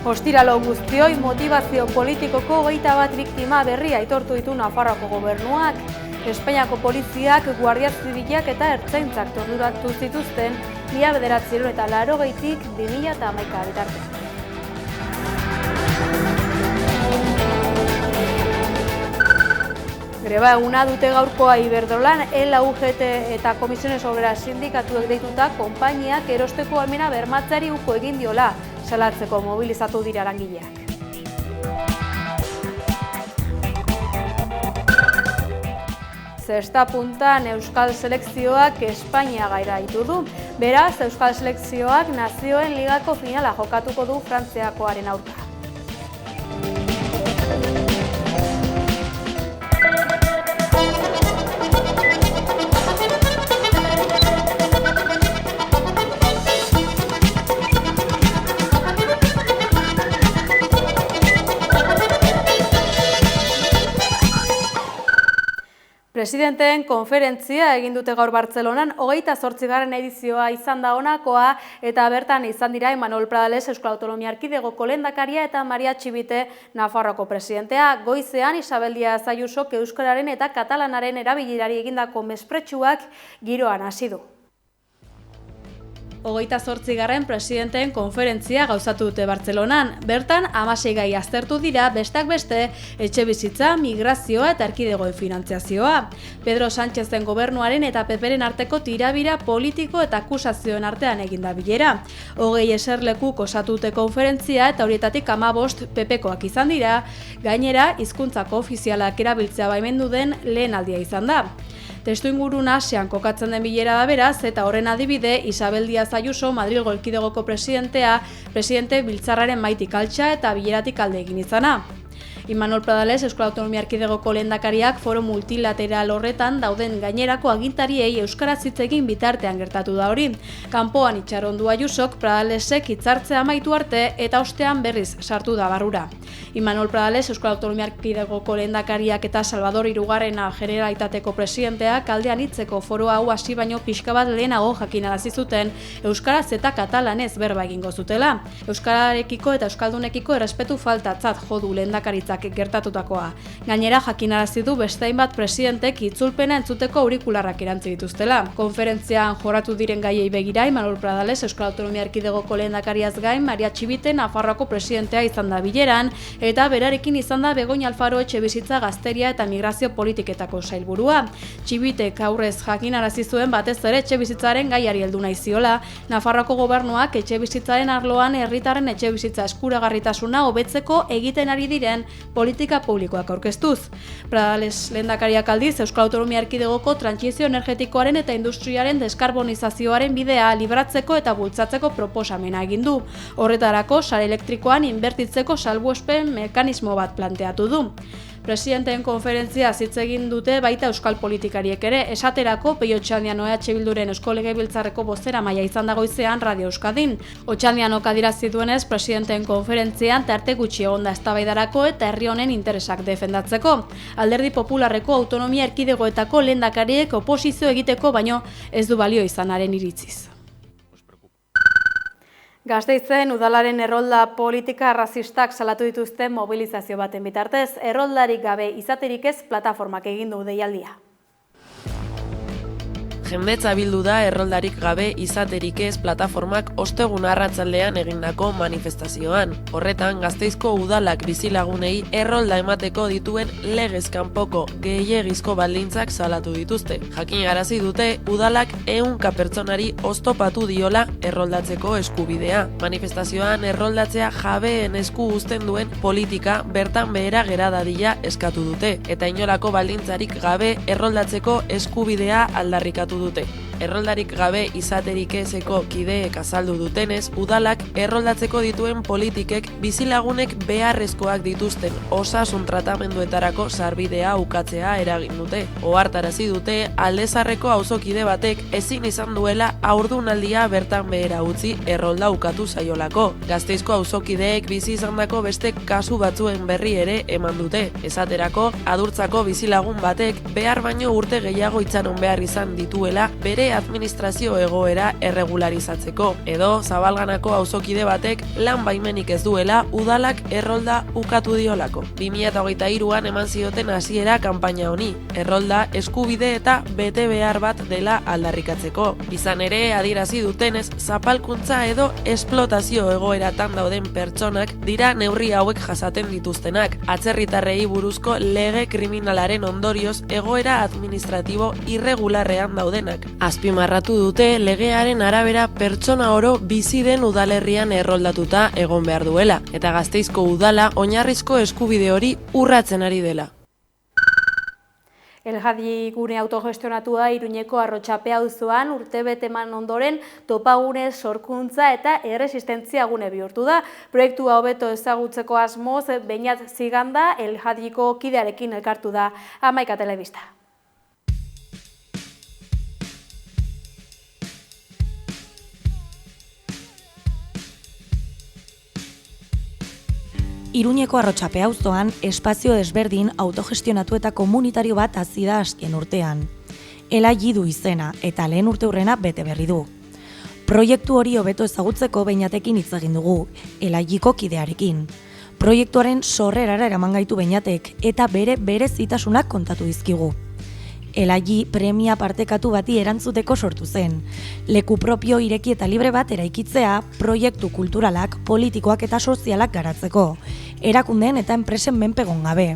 Ostiralo guztioi motivazio politikoko 21 biktima berria aitortu ditu Nafarroako gobernuak. Espainiako poliziak, guardia zibilak eta ertzaintzak torturatu zituzten 1980tik 2011 bitarte. Greba eguna dute gaurkoa Iberdrolan, UGT eta Comisiones Obreras sindikatuek deituta konpainiak erosteko ahalmena bermatzeari uko egin diola, salatzeko mobilizatu dira langileak. Zesta puntan Euskal Selekzioak Espainia gaira ditu du. Beraz, Euskal Selekzioak Nazioen Ligako finala jokatuko du Frantziakoaren aurka. Presidenteen konferentzia egin dute gaur Bartzelonan, 28. edizioa izan da honakoa eta bertan izan dira Imanol Pradales Euskal Autonomia Erkidegoko lehendakaria eta Maria Txibite Nafarroako presidentea. Goizean Isabel Díaz Ayusok euskararen eta katalanaren erabilerari egindako mespretxuak giroan hasi du. 28. presidenteen konferentzia gauzatu dute Bartzelonan. Bertan, 16 gai aztertu dira, besteak beste, etxebizitza, migrazioa eta erkidegoen finantziazioa. Pedro Sánchezen gobernuaren eta PPren arteko tirabira politiko eta akusazioen artean eginda bilera. 20 eserlekuk osatu dute konferentzia eta horietatik 15 PPkoak izan dira, gainera, hizkuntzako ofizialak erabiltzea baimendu den lehen aldia izan da. Testu inguru nasean kokatzen den bilera da beraz, eta horren adibide Isabel Díaz Ayuso, Madrilgo Erkidegoko presidente biltzarraren maitik altxa eta bileratik alde egin izana. Imanol Pradales Euskal Autonomia Erkidegoko lehendakariak foro multilateral horretan dauden gainerako agintariei euskaraz hitz egin bitartean gertatu da hori. Kanpoan itxarondu Ayusok Pradalesek hitzartzea amaitu arte eta ostean berriz sartu da barrura. Imanol Pradales Euskal Autonomia Erkidegoko lehendakariak eta Salvador Hirugarrena Generalitateko presidenteak aldean hitzeko foro hau hasi baino pixka bat lehenago jakinarazi zuten euskaraz eta katalanez berba egingo zutela. Euskararekiko eta euskaldunekiko errespetu faltatzat jo du lehendakaritzak gertatutakoa. Gainera jakinarazi du beste hainbat presidentek itzulpena entzuteko aurikularrak erantzi dituztela. Konferentzian joratu diren gaiei begira Imanol Pradales Euskal Autonomia Erkidegoko lehendakariaz gain Maria Txibite Nafarroako presidentea izan da bileran eta berarekin izan da Begoña Alfaro etxebizitza, gazteria eta migrazio politiketako sailburua. Txibitek aurrez jakinarazi zuen batez ere etxebizitzaren gaiari heldu nahi ziola. Nafarroako gobernuak etxebizitzaren arloan herritarren etxebizitza eskuragarritasuna hobetzeko egiten ari diren politika publikoak aurkeztuz. Pradales lehendakariak aldiz Euskal Autonomia Erkidegoko trantsizio energetikoaren eta industriaren deskarbonizazioaren bidea libratzeko eta bultzatzeko proposamena egin du. Horretarako sare elektrikoan inbertitzeko salbuespen mekanismo bat planteatu du. Presidenteen konferentzia hitz egin dute baita euskal politikariek ere, esaterako Peio Otxandiano Bilduren Eusko Legebiltzarreko bozeramaila izan da goizean Radio Euskadin. Otxandianok adierazi duenez, presidenteen konferentzian tarte gutxi egonda eztabaidarako eta herri honen interesak defendatzeko. Alderdi Popularreko autonomia erkidegoetako lehendakariek oposizio egiteko baino ez du balio izanaren iritziz. Gasteizen udalaren errolda politika arrazistak salatu dituzten mobilizazio baten bitartez, erroldarik gabe izaterik ez plataformak egin du deialdia. Jendetza bildu da erroldarik gabe izaterik ez plataformak ostegun arratsaldean egindako manifestazioan. Horretan, Gasteizko udalak bizilagunei errolda emateko dituen legez kanpoko gehiegizko baldintzak salatu dituzte. Jakinarazi dute udalak 100 pertsonari oztopatu diola erroldatzeko eskubidea. Manifestazioan erroldatzea jabeen esku uzten duen politika bertan behera gera dadila eskatu dute, eta inolako baldintzarik gabe erroldatzeko eskubidea aldarrikatu dute. Erroldarik gabe izaterik ezeko kideek azaldu dutenez, udalak erroldatzeko dituen politikek bizilagunek beharrezkoak dituzten osasun tratamenduetarako sarbidea ukatzea eragin dute. Ohartarazi dute Aldezarreko auzokide batek ezin izan duela haurdunaldia bertan behera utzi errolda ukatu zaiolako. Gasteizko auzokideek bizi izandako beste kasu batzuen berri ere eman dute. Esaterako, adurtzako bizilagun batek behar baino urte gehiago itxaron behar izan dituela bere bere administrazio egoera erregularizatzeko, edo Zabalganako auzokide batek lan baimenik ez duela udalak errolda ukatu diolako. 2023an eman zioten hasiera kanpaina honi, errolda eskubide eta bete behar bat dela aldarrikatzeko. Izan ere, adierazi dutenez, zapalkuntza edo esplotazio egoeratan dauden pertsonak dira neurri hauek jasaten dituztenak, atzerritarrei buruzko lege kriminalaren ondorioz egoera administratibo irregularrean daudenak. Azpimarratu dute legearen arabera pertsona oro bizi den udalerrian erroldatuta egon behar duela, eta Gasteizko udala oinarrizko eskubide hori urratzen ari dela. Elhadi gune autogestionatua Iruñeko Arrotxape auzoan urtebete eman ondoren topagune sorkuntza eta erresistentzia gune bihurtu da. Proiektua hobeto ezagutzeko asmoz, Beñat Ziganda Elhadiko kidearekin elkartu da. Hamaika Telebista. Iruñeko Arrotxape auzoan espazio desberdin autogestionatu eta komunitario bat hasi da azken urtean. Elhadi du izena eta lehen urteurrena bete berri du. Proiektu hori hobeto ezagutzeko Beñatekin hitz egin dugu, Elhadiko kidearekin. Proiektuaren sorrerara eraman gaitu Beñatek eta bere berezitasunak kontatu dizkigu. Elhadi premia partekatu bati erantzuteko sortu zen. Leku propio ireki eta libre bat eraikitzea, proiektu kulturalak, politikoak eta sozialak garatzeko, erakundeen eta enpresen menpegon gabe.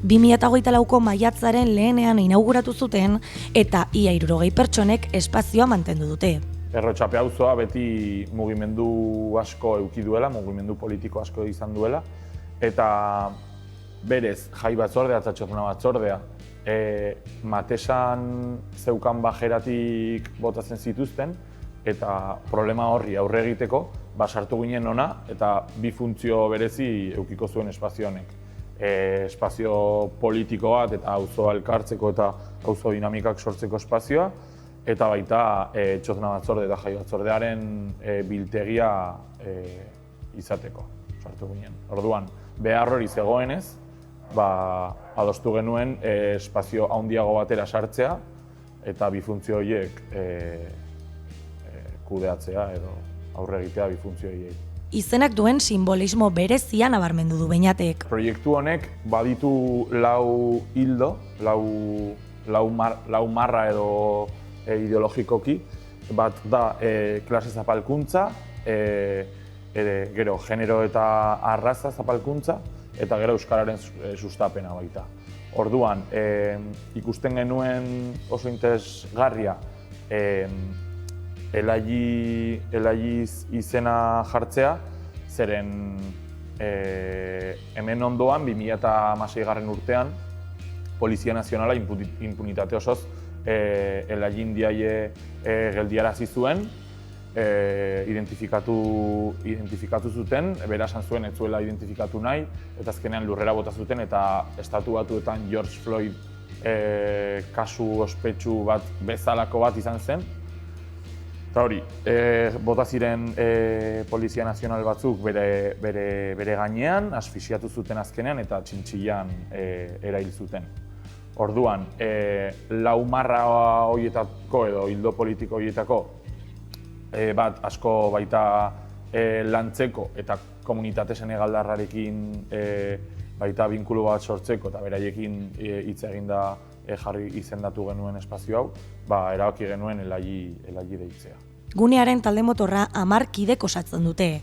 2024ko maiatzaren lehenean inauguratu zuten eta ia 60 pertsonek espazioa mantendu dute. Arrotxape auzoa beti mugimendu asko eduki duela, mugimendu politiko asko izan duela, eta berez jai batzordea eta txotna batzordea Matesan zeukan bajeratik botatzen zituzten, eta problema horri aurre egiteko sartu ginen ona eta bi funtzio berezi edukiko zuen espazio honek. Espazio politiko bat eta auzoa elkartzeko eta auzo dinamikak sortzeko espazioa, eta baita txotna batzorde eta jai batzordearen biltegia izateko sartu ginen. Orduan, behar hori zegoenez, adostu genuen espazio handiago batera sartzea eta bi funtzio horiek kudeatzea edo aurre egitea bi funtzio horiek. Izenak duen simbolismo berezia nabarmendu du Beñatek. Proiektu honek baditu lau hildo, lau marra edo ideologikoki. Bat da klase zapalkuntza, gero genero eta arraza zapalkuntza, eta gero euskararen sustapena baita. Orduan, ikusten genuen oso interesgarria Elhadi izena jartzea, zeren hemen ondoan 2016 urtean Polizia Nazionala impunitate osoz Elhadi indiaie geldiarazi zuen, identifikatu zuten, bera esan zuen ez zuela identifikatu nahi, eta azkenean lurrera bota zuten eta Estatu Batuetan George Floyd kasu ospetsu bat bezalako bat izan zen. Eta hori, bota ziren Polizia Nazional batzuk bere gainean, asfixiatu zuten azkenean eta txintxillan erail zuten. Orduan, lau marra horietako edo hildo politiko horietako bat asko baita lantzeko eta komunitate senegaldarrarekin baita binkulu bat sortzeko eta beraiekin hitz eginda jarri izendatu genuen espazio hau, erabaki genuen Elhadi deitzea. Gunearen talde motorra 10 kidek osatzen dute.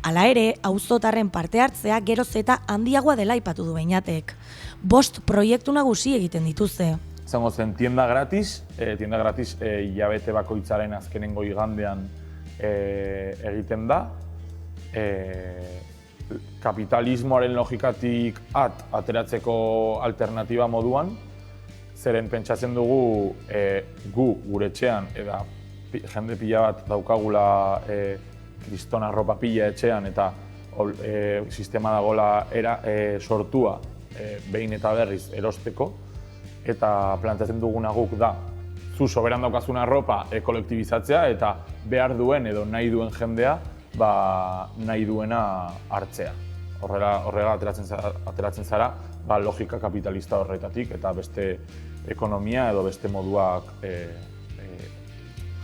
Hala ere, auzotarren parte hartzea geroz eta handiagoa dela aipatu du Beñatek. 5 proiektu nagusi egiten dituzte. Izango zen tienda gratis hilabete bakoitzaren azkenengo igandean egiten da. Kapitalismoaren logikatik ateratzeko alternatiba moduan, zeren pentsatzen dugu gure etxean, eta jende pila bat daukagula kriston arropa pila etxean, eta sistema dagoela sortua behin eta berriz erosteko, eta planteatzen duguna guk da, zu soberan daukazun arropa kolektibizatzea eta behar duen edo nahi duen jendea nahi duena hartzea. Horrela ateratzen zara logika kapitalista horretatik eta beste ekonomia edo beste moduak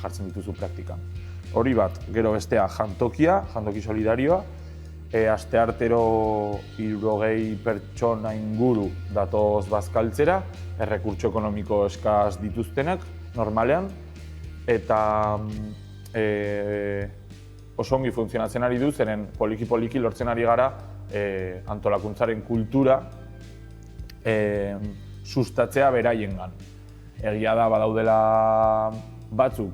jartzen dituzu praktikan. Hori bat, gero bestea jantoki solidarioa, asteartero 60 pertsona inguru datoz bazkaltzera, errekurtso ekonomiko eskaz dituztenak, normalean, eta oso ongi funtzionatzen ari du, zeren poliki lortzen ari gara antolakuntzaren kultura sustatzea beraiengan. Egia da badaudela batzuk,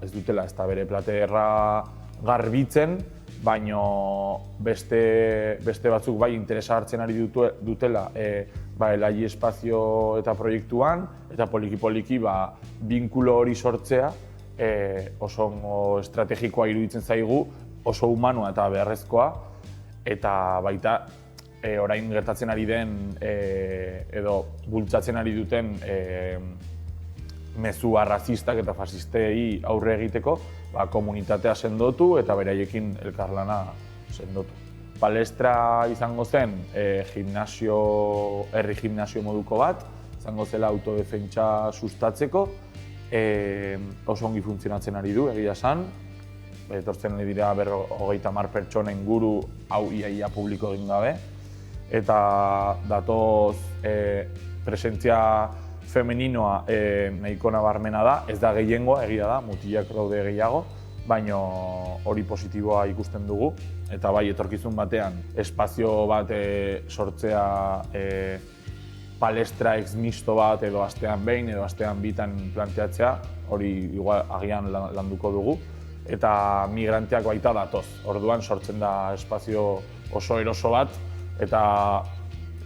ez dutela ez da bere platerra garbitzen, baino beste batzuk bai interesa hartzen ari dutela elai espazio eta proiektuan, eta poliki binkulo hori sortzea oso estrategikoa iruditzen zaigu, oso humanoa eta beharrezkoa, eta baita orain gertatzen ari den edo bultzatzen ari duten mezu arrazistak eta fasistei aurre egiteko, komunitatea sendotu eta beraiekin elkarlana sendotu. Palestra izango zen herri gimnasio moduko bat, izango zela autodefentsa sustatzeko, oso ongi funtzionatzen ari du, egia esan. Etortzen ari dira 30 pertsona inguru, hau ia publiko egin gabe, eta datoz presentzia femeninoa nahiko nabarmena da, ez da gehiengoa, egia da, mutilak daude gehiago, baina hori positiboa ikusten dugu, eta bai etorkizun batean espazio bat sortzea palestra ex-misto bat edo astean behin edo astean bitan planteatzea, hori igual agian landuko dugu, eta migranteak baita datoz. Orduan sortzen da espazio oso eroso bat, eta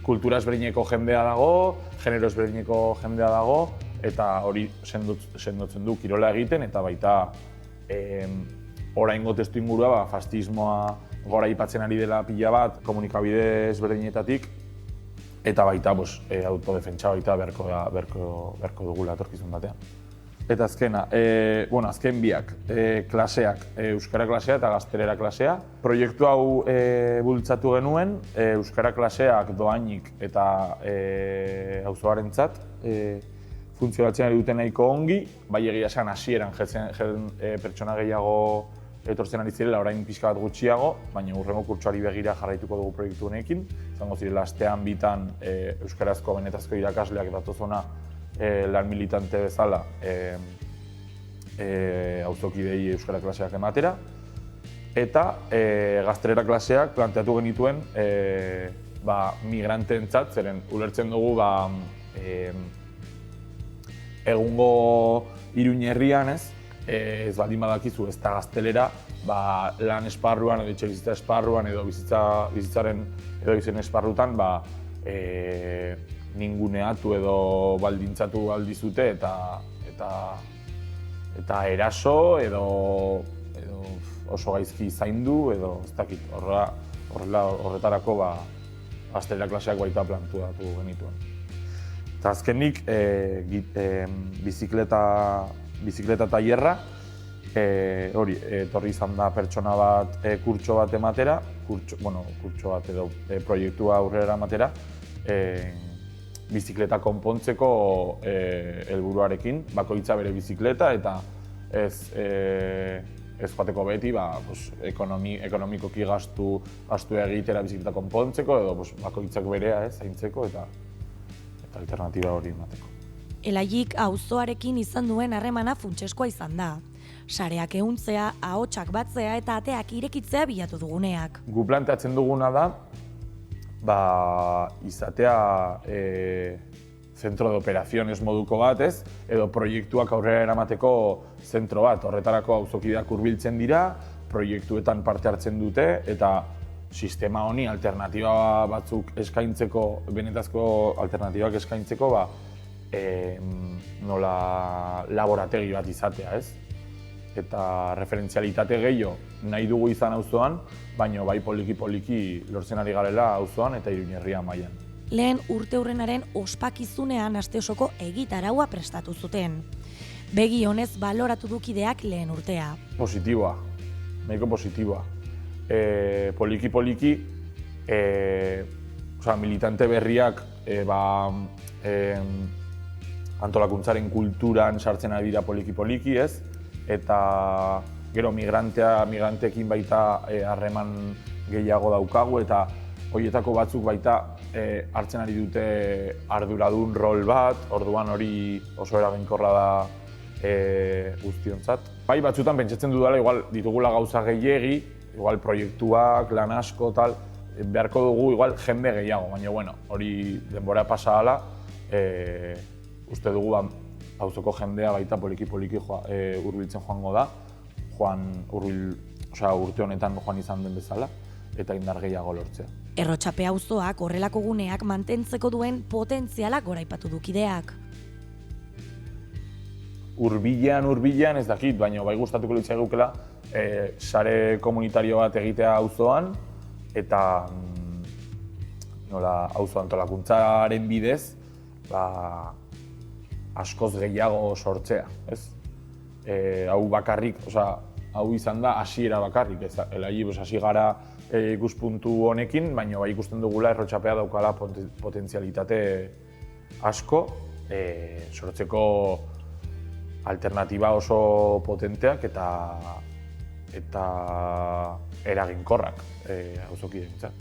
kultura ezberdineko jendea dago, genero ezberdineko jendea dago, eta hori sendotzen du kirola egiten, eta baita oraingo testuingurua fascismoa gora aipatzen ari dela pila bat komunikabide ezberdinetatik, eta baita autodefentsa baita beharko dugula etorkizun batean. Eta azkena, azken biak, klaseak, euskara klasea eta gaztelera klasea. Proiektu hau bultzatu genuen, euskara klaseak dohainik eta auzoarentzat funtzionatzen ari duten nahiko ongi, bai egia esan hasieran pertsona gehiago etortzen ari zirela, orain pixka bat gutxiago, baina hurrengo kurtsoari begira jarraituko dugu proiektu honekin. Izango zirela astean bitan euskarazko benetazko irakasleak datozona lan militante bezala auzokidei euskara klaseak ematera. Eta gaztelera klaseak planteatu genituen migranteentzat, zeren ulertzen dugu egungo Iruña herrian ez baldin badakizu ez da gaztelera, lan esparruan edo etxebizitza esparruan edo bizitzaren edo izen esparrutan ninguneatu edo baldintzatu aldizute eta eraso edo oso gaizki zaindu edo ez dakit, horretarako gaztelera klaseak baita planteatu genituen. Eta azkenik bizikleta tailerra, hori, etorri izan da pertsona bat kurtso bat ematera, kurtso bat edo proiektua aurrera ematera, bizikleta konpontzeko helburuarekin, bakoitza bere bizikleta eta ez joateko beti ekonomikoki gastu egitera bizikleta konpontzeko edo bakoitzak berea zaintzeko eta alternatiba hori emateko. Elaik auzoarekin izan duen harremana funtseskoa izan da. Sareak ehuntzea, ahotsak batzea eta ateak irekitzea bilatu duguneak. Gu planteatzen duguna da, izatea zentro de operaciones moduko bat, edo proiektuak aurrera eramateko zentro bat. Horretarako auzokideak hurbiltzen dira, proiektuetan parte hartzen dute, eta sistema honi alternatiba batzuk eskaintzeko, benetazko alternatibak eskaintzeko, nola laborategi bat izatea, Eta referentzialitate gehiago nahi dugu izan auzoan, baina bai poliki lortzen ari garela auzoan eta Iruña herria mailan. Lehen urteurrenaren ospakizunean asteosoko egitaraua prestatu zuten. Begi honez baloratu dukideak lehen urtea. Positiboa, nahiko positiboa. Poliki, militante berriak antolakuntzaren kulturan sartzen ari dira poliki, eta gero migranteekin baita harreman gehiago daukagu, eta horietako batzuk baita hartzen ari dute arduradun rol bat, orduan hori oso eraginkorra da guztiontzat. Bai, batzutan pentsatzen dudala, igual ditugula gauza gehiegi, igual proiektuak, lan asko, tal, beharko dugu igual jende gehiago, baina bueno, hori denbora pasa hala, uste dugu auzoko jendea baita poliki-poliki hurbiltzen joango da, urte honetan joan izan den bezala, eta indar gehiago lortzea. Errotxape auzoak horrelako guneak mantentzeko duen potentziala goraipatu du kideak. Hurbilean ez dakit, baina bai gustatuko litzaigukela sare komunitario bat egitea auzoan, eta auzo antolakuntzaren bidez askoz gehiago sortzea, ez? Hau bakarrik, hau izan da hasiera bakarrik, ez da, hasi gara ikuspuntu honekin, baina bai ikusten dugula Errotxapea daukala potentzialitate asko sortzeko alternatiba oso potenteak eta eraginkorrak auzokideentzat.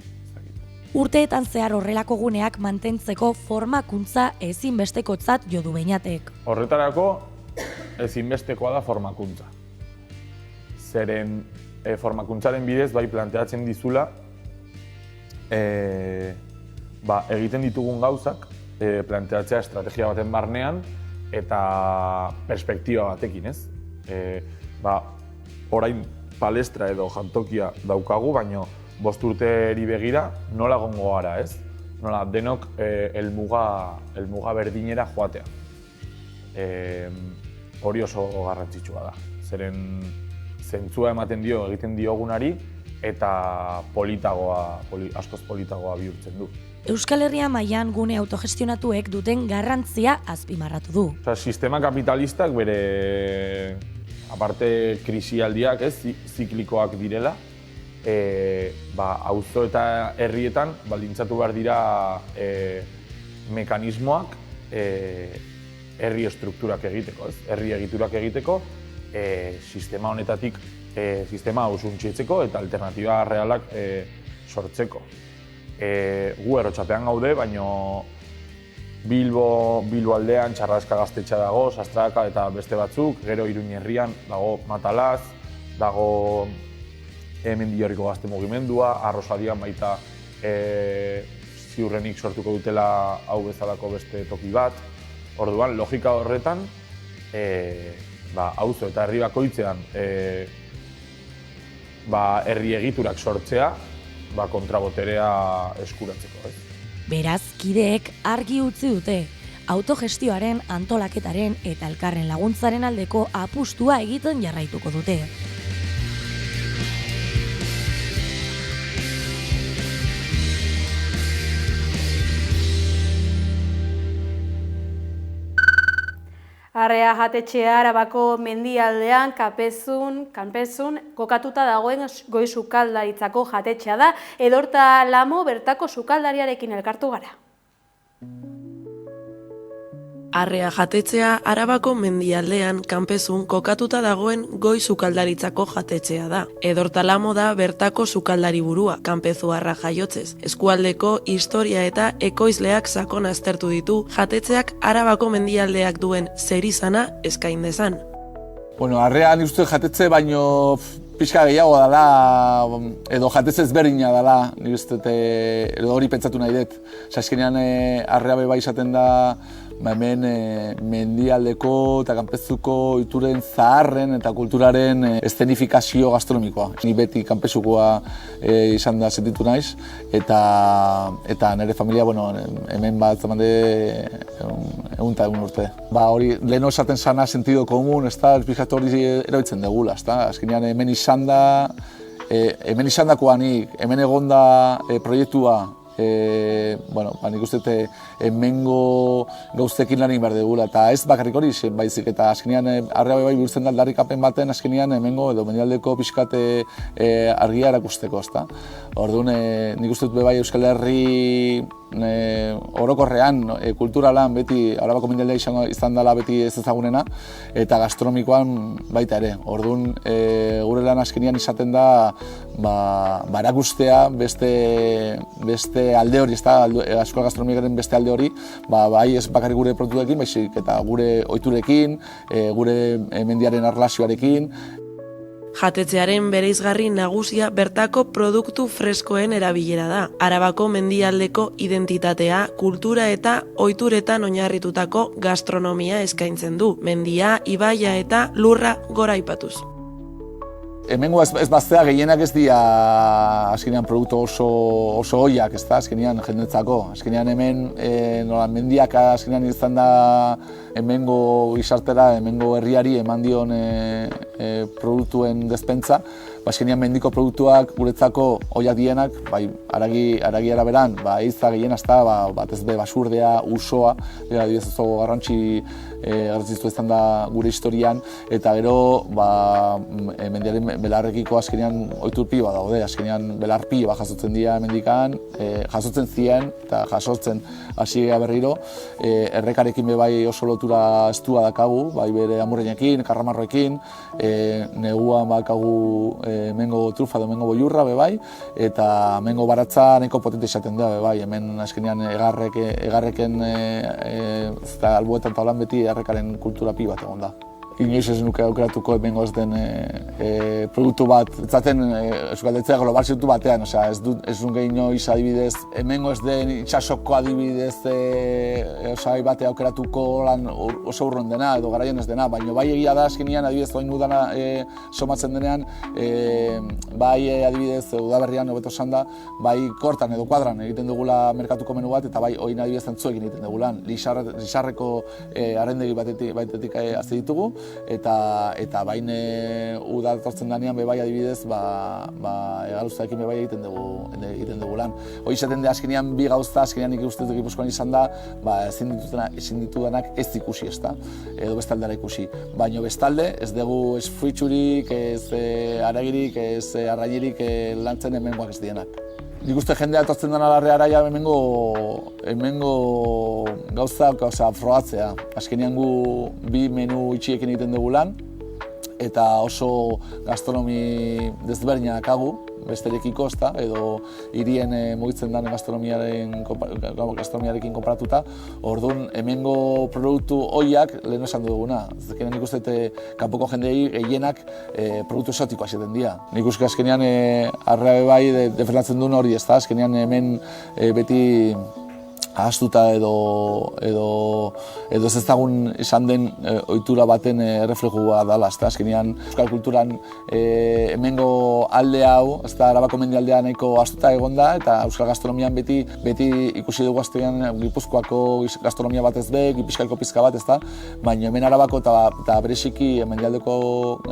Urteetan zehar horrelako guneak mantentzeko formakuntza ezinbestekotzat jo du Beñatek. Horretarako ezinbestekoa da formakuntza. Zeren formakuntzaren bidez bai planteatzen dizula egiten ditugun gauzak planteatzea estrategia baten barnean eta perspektiba batekin, ez? Orain palestra edo jantokia daukagu, baina 5 urteri begira nola egongo gara, ez? Nola denok helmuga berdinera joatea. Hori oso garrantzitsua da. Zeren zentzua ematen dio egiten diogunari eta askoz politagoa bihurtzen du. Euskal Herria mailan gune autogestionatuek duten garrantzia azpimarratu du. Sistema kapitalistak bere, aparte krisialdiak, ziklikoak direla, auzo eta herrietan baldintzatu behar dira mekanismoak herri estrukturak egiteko, herri egiturak egiteko, sistema honetatik sistema hau suntsitzeko eta alternatiba realak sortzeko. Gu Errotxapean gaude, baina Bilbo aldean Txarraska gaztetxea dago, Sastraka eta beste batzuk, gero Iruña herrian dago Matalaz, dago Mendiorriko gazte mugimendua, Arrosadian baita ziurrenik sortuko dutela hau bezalako beste toki bat. Orduan, logika horretan, auzo eta herri bakoitzean herri egiturak sortzea, kontraboterea eskuratzeko. Beraz, kideek argi utzi dute, autogestioaren, antolaketaren eta elkarren laguntzaren aldeko apustua egiten jarraituko dute. Arrea jatetxea Arabako mendialdean kanpezun kokatuta dagoen goi sukaldaritzako jatetxea da. Edorta Lamo bertako sukaldariarekin elkartu gara. Arrea jatetxea Arabako mendialdean kanpezun kokatuta dagoen goi sukaldaritzako jatetxea da. Edorta Lamo da bertako sukaldari burua, kanpezuarra jaiotzez. Eskualdeko historia eta ekoizleak sakon aztertu ditu jatetxeak Arabako mendialdeak duen zer izana eskain dezan. Arrea nik uste jatetxe baino pixka gehiago dela, edo jatetxe ezberdina dela, nik uste edo hori pentsatu nahi dut. Azkenean Arrea bai izaten da hemen mendialdeko eta kanpezuko ohituren zaharren eta kulturaren eszenifikazio gastronomikoa. Ni beti kanpezukoa izan da sentitu naiz, eta nire familia hemen bat zamande egun urte. Hori leheno esaten zana sentido komun, pixkat hori erabiltzen degula. Azkenean hemen izan dakoa nik, hemen egon da proiektua, nik uste hemengo gauztekin lanik behar dugula, eta ez bakarrik hori baizik, eta azkenean Arrea bai bihurtzen da aldarrikapen baten azkenean hemengo edo mendialdeko pixkate argia erakusteko. Orduan, nik uste bai Euskal Herri orokorrean, kulturalan beti Arabako mendialdea izan dela beti ez ezagunena, eta gastronomikoan baita ere. Orduan, gure lan azkenean izaten da erakustea beste alde hori, eskola gastronomikaren beste alde hori, bai ez bakarrik gure produktuekin, baizik eta gure ohiturekin, gure mendiaren erlazioarekin. Jatetxearen bereizgarri nagusia bertako produktu freskoen erabilera da. Arabako mendialdeko identitatea, kultura eta ohituretan oinarritutako gastronomia eskaintzen du. Mendia, ibaia eta lurra goraipatuz. Hemengo ez baztea gehienak ez dira azkenean produktu oso ohiak, ez da, azkenean jendetzako. Azkenean hemen mendiak azkenean izan da hemengo gizartera, hemengo herriari eman dion produktuen despentsa. Azkenean mendiko produktuak guretzako ohiak dienak, bai haragi araberan, eiza gehien ez da, batez be basurdea, usoa, adibidez oso garrantzitsua izan da gure historian, eta gero mendiaren belarrekiko azkenean ohiturpi daude, azkenean belarpi jasotzen dira mendikan, jasotzen zien eta jasotzen hasi berriro, errekarekin bai oso lotura estua dakagu, bai bere amurreinekin, karramarroekin, neguan bakagu mengo trufa edo mengo boiurra bai, eta mengo baratza nahiko potente izaten da bai, hemen azkenean egarreken alboetan taulan beti errekaren kultura pi bat egon da. Inoiz ez nuke aukeratuko hemengo ez den produktu bat, etzaten euskaldetzea global zirtu batean, ez nuke inoiz adibidez, hemengo ez den itxasoko adibidez batea aukeratuko lan oso urrun dena edo garaien ez dena, baina bai egia da azkenean adibidez oin udana somatzen denean, bai adibidez udaberrian hobeto esan da, bai kortan edo kuadran egiten dugula merkatuko menu bat eta bai oin adibidez antzuekin egiten dugulan. Lixarreko arrendegi batetik hazi ditugu, eta bain uda etortzen denean bai adibidez egaluzaekin bai egiten dugu lan. Hoi izaten da azkenean bi gauza azkenean nik uste dut Gipuzkoan izan da ezin ditudanak ez ikusi, ez da, edo bestaldera ikusi. Baina bestalde ez dugu ez fruitsurik, ez haragirik, ez arrainirik lantzen hemengoak ez dienak. Nik uste jendea etortzen dena larreara hemengo gauzak frogatzea. Azkenean gu bi menu itxiekin egiten dugu lan, eta oso gastronomi desberdina dakagu, besterekiko, edo hirien mugitzen den gastronomiarekin konparatuta. Orduan, hemengo produktu ohiak lehen esan duguna. Zekenen nik uste kanpoko jendei gehienak produktu esotikoa esaten dira. Nik uste azkenean arrea bai defendatzen duen hori, azkenean hemen beti ahaztuta edo ez ezagun izan den ohitura baten erreflejua dela, azkenean euskal kulturan hemengo alde hau, Arabako mendialdea nahiko ahaztuta egon da, eta euskal gastronomian beti ikusi dugu azkenean Gipuzkoako gastronomia batez be, Bizkaiko pizka bat, baina hemen Arabako eta bereziki mendialdeko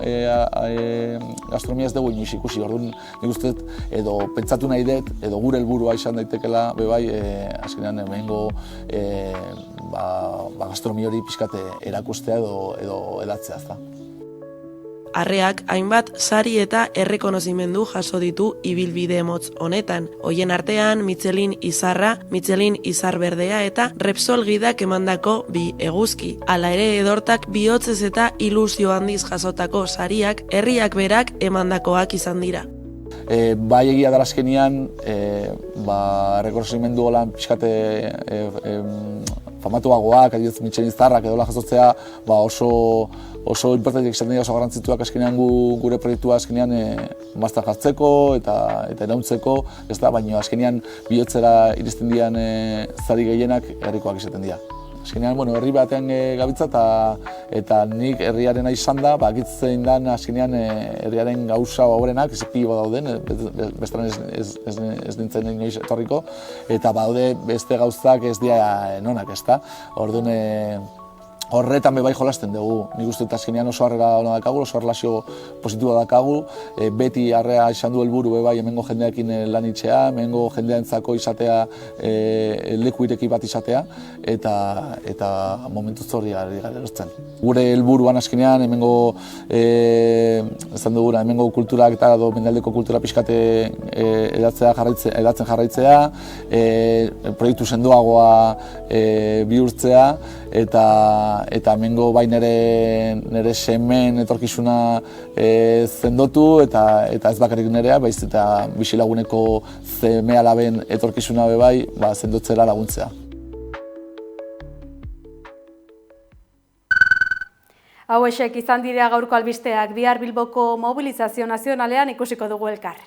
gastronomia ez dugu inoiz ikusi. Orduan nik uste edo pentsatu nahi dut, edo gure helburua izan daitekela bai azkenean hemengo gastronomia hori pixkate erakustea edo edatzea, ezta. Arreak hainbat sari eta errekonozimendu jaso ditu ibilbide motz honetan. Hoien artean Michelin izarra, Michelin izar berdea eta Repsol gidak emandako bi eguzki. Hala ere edortak bihotzez eta ilusio handiz jasotako sariak herriak berak emandakoak izan dira. Bai egia dara azkenean, errekonozimendu holan pixkate famatuagoak, adibidez Michelin izarrak edo jasotzea oso importanteak izan dira, oso garrantzituak azkenean gure proiektua azkenean martxan jartzeko eta irauntzeko, baina azkenean bihotzera iristen dian zari gehienak herrikoak izaten dira. Azkenean, herri batean gabiltza eta nik herriarena izan da, akitzen dan azkenean herriaren gauza horrenak, ez pilo dauden, bestean ez nintzen inoiz etorriko, eta badaude beste gauzak ez dira nonak, ez da. Orduan, horretan bai jolasten dugu. Nik uste dut azkenean oso harrera ona dakagu, oso relazio positiboa dakagu, beti harrea izan du helburu bai hemengo jendeekin lan itxea, hemengo jendeentzako izatea leku ireki bat izatea, eta momentuz hori ari gara erosten. Gure helburuan azkenean hemengo hemengo kulturak eta mendaldeko kultura pixkate edatzen jarraitzea, proiektu sendoagoa bihurtzea, eta hemengo bai nire semen etorkizuna zendotu, eta ez bakarrik nirea, baiz eta bizilaguneko seme-alaben etorkizuna bai zendotzera laguntzea. Hauexek izan dira gaurko albisteak, bihar Bilboko mobilizazio nazionalean ikusiko dugu elkar.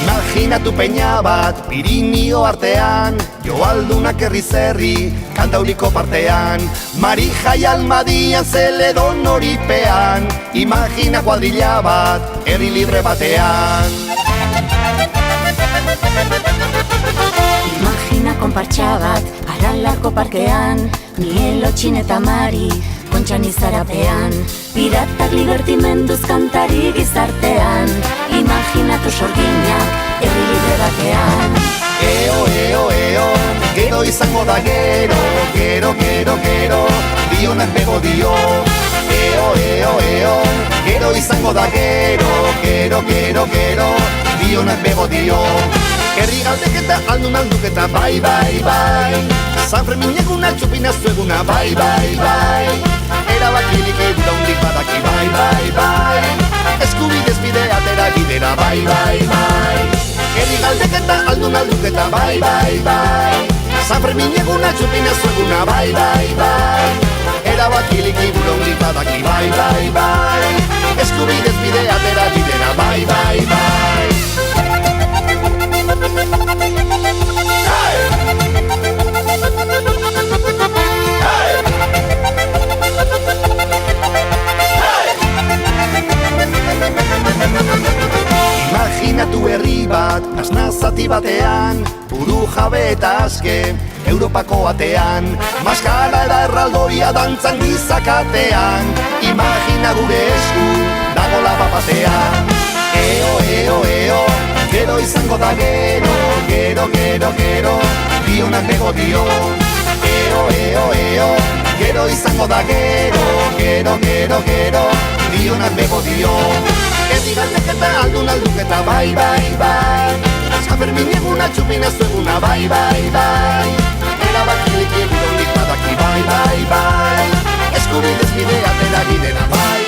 Imaginatu peña bat, Pirinio artean, Joaldunak herriz herri, Kantauriko partean, Marija y Almadian, Zeledon horipean, Imagina kuadrilla bat, herri libre batean. Imagina konpartxa bat, Aralako parkean, Mielo, Txin eta Mari, Kontxan izarapean, piratak libertimenduz kantari gizartean, imaginatu sorginak, herri libre batean. Eo, gero izango da gero, dionak bego dio. Eo, gero izango da gero, dionak bego dio. Herri galdeketa, alduketa, bai, San Fermin eguna, txupinaztu eguna, bai, erabakirik egura hundik badaki, bai, eskubidez bide atera bidera, bai, herri galdeketa, alduketa, bai, San Fermin eguna, txupinaztu eguna, bai, erabakirik egura hundik badaki, bai, eskubidez bide atera bidera, bai. Imaginatu herri bat, asna zati batean, buru jabe eta aske, Europako batean, maskara eta erraldoia dantzan gizakatean, imagina gure esku, dago laba batean. Eo, gero izango da gero, dionak bego dio. Eo, gero izango da gero, dionak bego dio. Herri galdeketa, alduketa, bai, San Fermin eguna, txupinaztu eguna, bai, erabakirik egura hundik badaki, bai, eskubidez bide atera bidera, bai.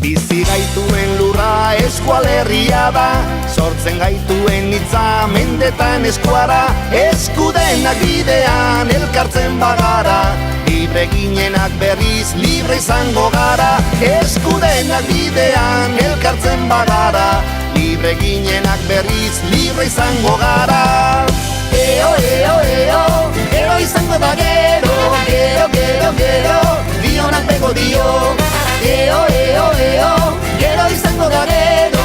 Bizi gaituen lurra eskualerria da, sortzen gaituen hitza mendetan eskuara, eskudenak bidean elkartzen bagara, libre ginenak berriz libre izango gara, eskudenak bidean elkartzen bagara, libre ginenak berriz libre izango gara. Eo, gero izango da gero, dionak bego dio. Eo, gero izango da gero,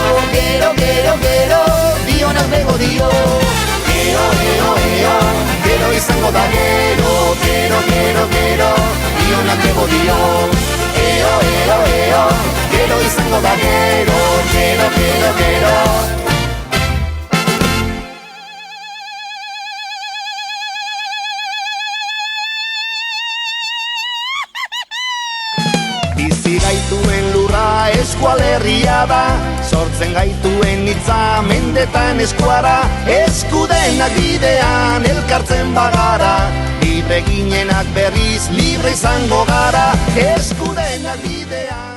dionak bego dio. Eo, gero izango da gero, dionak bego dio. Eo, gero izango da gero. Bizi gaituen lurra eskualerria da, sortzen gaituen hitza mendetan eskuara, eskudenak bidean elkartzen bagara, libre ginenak berriz libre izango gara, eskudenak bidean